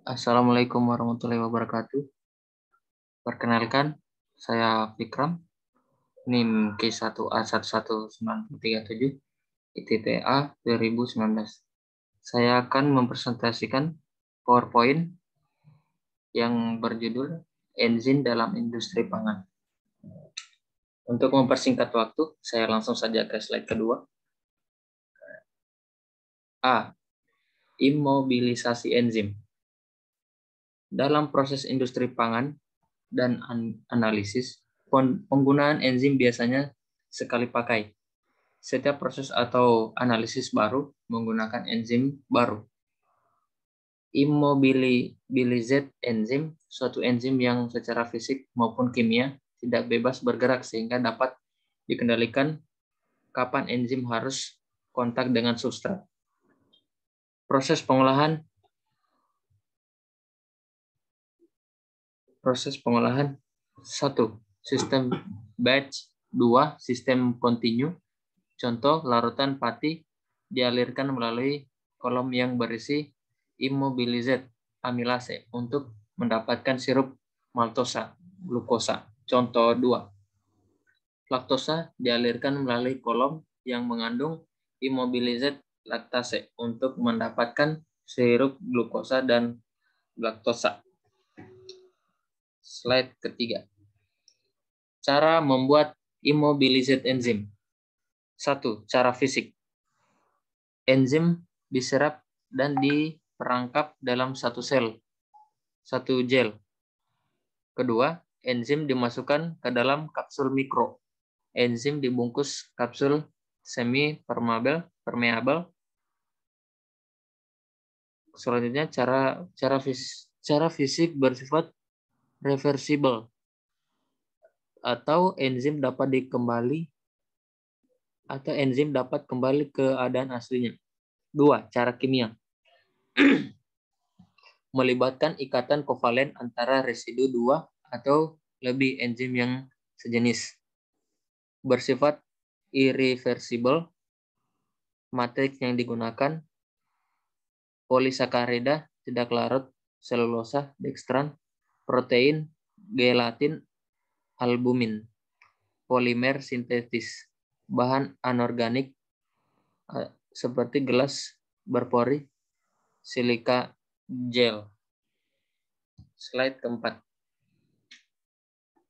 Assalamualaikum warahmatullahi wabarakatuh. Perkenalkan, saya Fikram, NIM K1A11937, ITTA 2019. Saya akan mempresentasikan PowerPoint yang berjudul Enzim dalam Industri Pangan. Untuk mempersingkat waktu, saya langsung saja ke slide kedua. A. Imobilisasi enzim. Dalam proses industri pangan dan analisis, penggunaan enzim biasanya sekali pakai. Setiap proses atau analisis baru menggunakan enzim baru. Immobilized enzim, suatu enzim yang secara fisik maupun kimia tidak bebas bergerak sehingga dapat dikendalikan kapan enzim harus kontak dengan substrat. Proses pengolahan 1. Sistem batch. 2. Sistem kontinu. Contoh, larutan pati dialirkan melalui kolom yang berisi immobilized amilase untuk mendapatkan sirup maltosa, glukosa. Contoh 2. Laktosa dialirkan melalui kolom yang mengandung immobilized laktase untuk mendapatkan sirup glukosa dan laktosa. Slide ketiga. Cara membuat immobilized enzim. 1. Cara fisik. Enzim diserap dan diperangkap dalam satu gel. Kedua, enzim dimasukkan ke dalam kapsul mikro. Enzim dibungkus kapsul semi-permeable. Selanjutnya, cara fisik bersifat reversible atau enzim dapat kembali ke keadaan aslinya. 2. Cara kimia. Melibatkan ikatan kovalen antara residu 2 atau lebih enzim yang sejenis. Bersifat irreversible. Matriks yang digunakan polisakarida tidak larut, selulosa, dextran, protein, gelatin, albumin, polimer sintetis, bahan anorganik seperti gelas berpori, silika gel. Slide keempat.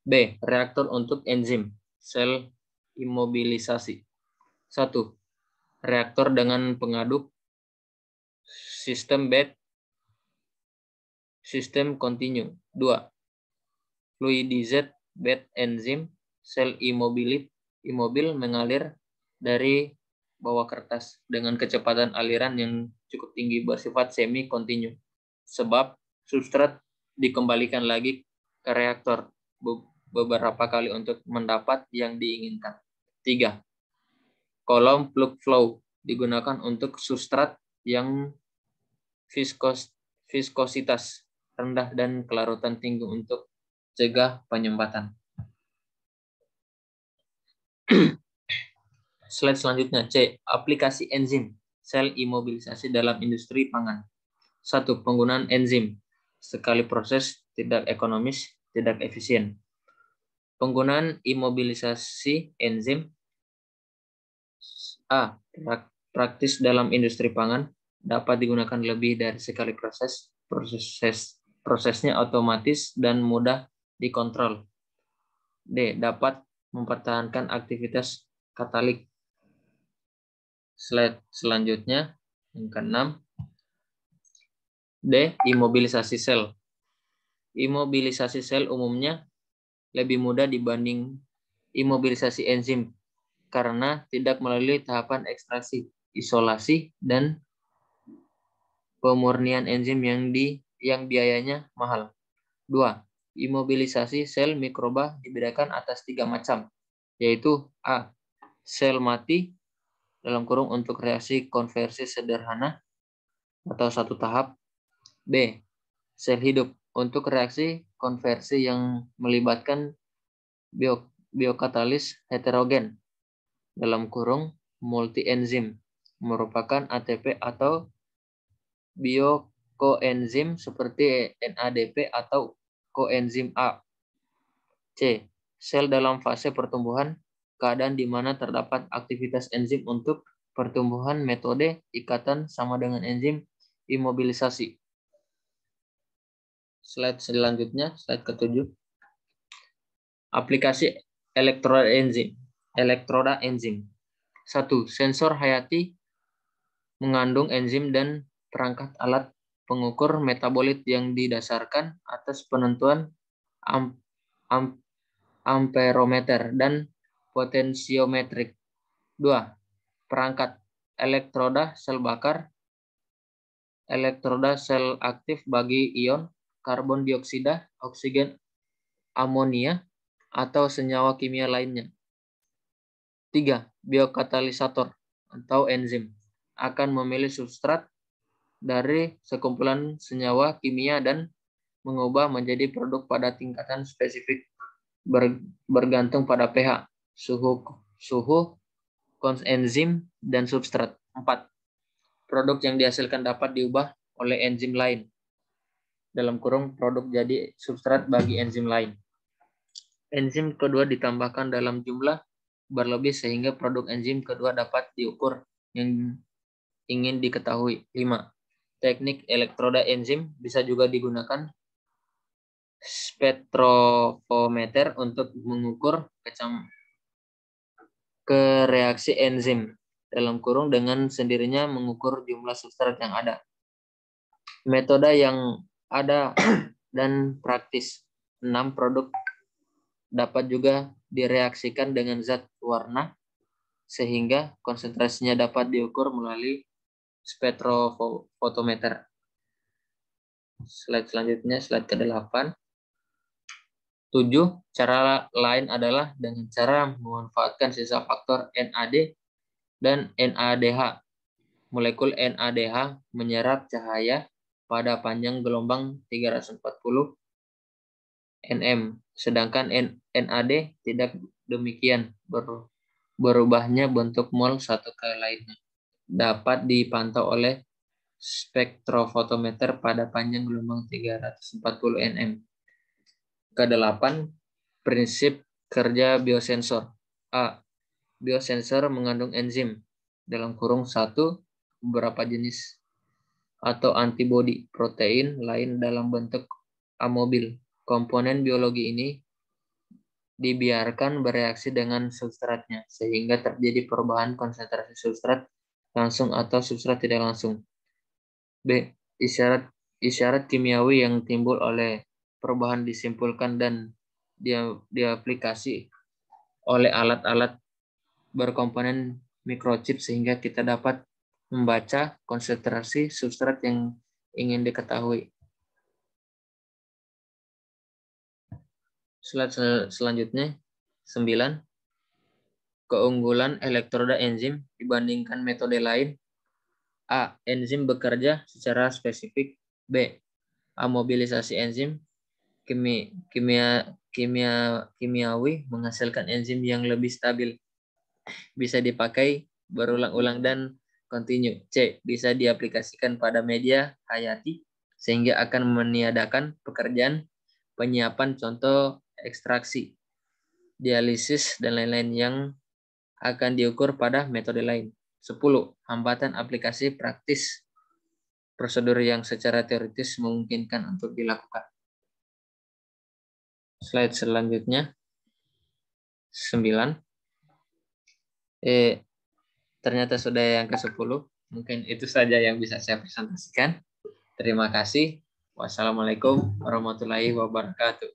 B. Reaktor untuk enzim sel imobilisasi. 1. Reaktor dengan pengaduk sistem batch, sistem kontinu. 2. Fluidized bed enzim sel imobil mengalir dari bawah kertas dengan kecepatan aliran yang cukup tinggi bersifat semi kontinu sebab substrat dikembalikan lagi ke reaktor beberapa kali untuk mendapat yang diinginkan. 3. Kolom plug flow digunakan untuk substrat yang viskositas rendah dan kelarutan tinggi untuk cegah penyumbatan. Slide selanjutnya, C. Aplikasi enzim sel imobilisasi dalam industri pangan. 1. Penggunaan enzim sekali proses tidak ekonomis, tidak efisien. Penggunaan imobilisasi enzim A. Praktis dalam industri pangan, dapat digunakan lebih dari sekali proses. Prosesnya otomatis dan mudah dikontrol. D. Dapat mempertahankan aktivitas katalik. Slide selanjutnya, yang ke-6. D. Imobilisasi sel. Imobilisasi sel umumnya lebih mudah dibanding imobilisasi enzim karena tidak melalui tahapan ekstraksi, isolasi, dan pemurnian enzim yang biayanya mahal. 2. Imobilisasi sel mikroba dibedakan atas 3 macam, yaitu A. Sel mati dalam kurung untuk reaksi konversi sederhana atau satu tahap. B. Sel hidup untuk reaksi konversi yang melibatkan biokatalis heterogen dalam kurung multi-enzim merupakan ATP atau biokoenzim seperti NADP atau koenzim A. C. Sel dalam fase pertumbuhan, keadaan di mana terdapat aktivitas enzim untuk pertumbuhan. Metode ikatan sama dengan enzim imobilisasi. Slide selanjutnya, slide ke-7. Aplikasi elektroda enzim. 1. Sensor hayati mengandung enzim dan perangkat alat pengukur metabolit yang didasarkan atas penentuan amperometer dan potensiometrik. 2. Perangkat elektroda sel bakar, elektroda sel aktif bagi ion karbon dioksida, oksigen, amonia, atau senyawa kimia lainnya. 3. Biokatalisator atau enzim akan memilih substrat dari sekumpulan senyawa kimia dan mengubah menjadi produk pada tingkatan spesifik bergantung pada pH, suhu, enzim, dan substrat. 4. Produk yang dihasilkan dapat diubah oleh enzim lain. Dalam kurung produk jadi substrat bagi enzim lain. Enzim kedua ditambahkan dalam jumlah berlebih sehingga produk enzim kedua dapat diukur yang ingin diketahui. 5. Teknik elektroda enzim bisa juga digunakan spektrofometer untuk mengukur reaksi enzim dalam kurung dengan sendirinya mengukur jumlah substrat yang ada. Metode yang ada dan praktis. 6. Produk dapat juga direaksikan dengan zat warna sehingga konsentrasinya dapat diukur melalui spektrofotometer. Slide selanjutnya, slide ke-8. 7. Cara lain adalah dengan cara memanfaatkan sisa faktor NAD dan NADH. Molekul NADH menyerap cahaya pada panjang gelombang 340 nm, sedangkan NAD tidak demikian. Berubahnya bentuk mol satu ke lainnya dapat dipantau oleh spektrofotometer pada panjang gelombang 340 nm. Ke-8. Prinsip kerja biosensor. A. Biosensor mengandung enzim dalam kurung 1 beberapa jenis atau antibodi protein lain dalam bentuk amobil. Komponen biologi ini dibiarkan bereaksi dengan substratnya sehingga terjadi perubahan konsentrasi substrat langsung atau substrat tidak langsung. B. Isyarat kimiawi yang timbul oleh perubahan disimpulkan dan diaplikasi oleh alat-alat berkomponen microchip sehingga kita dapat membaca konsentrasi substrat yang ingin diketahui. Slide selanjutnya, 9. Keunggulan elektroda enzim dibandingkan metode lain. A. Enzim bekerja secara spesifik. B. Amobilisasi enzim kimiawi menghasilkan enzim yang lebih stabil, bisa dipakai berulang-ulang dan kontinu. C. Bisa diaplikasikan pada media hayati sehingga akan meniadakan pekerjaan penyiapan, contoh ekstraksi, dialisis, dan lain-lain yang akan diukur pada metode lain. 10. Hambatan aplikasi praktis prosedur yang secara teoritis memungkinkan untuk dilakukan. Slide selanjutnya, 9. Ternyata sudah yang ke-10. Mungkin itu saja yang bisa saya presentasikan. Terima kasih. Wassalamualaikum warahmatullahi wabarakatuh.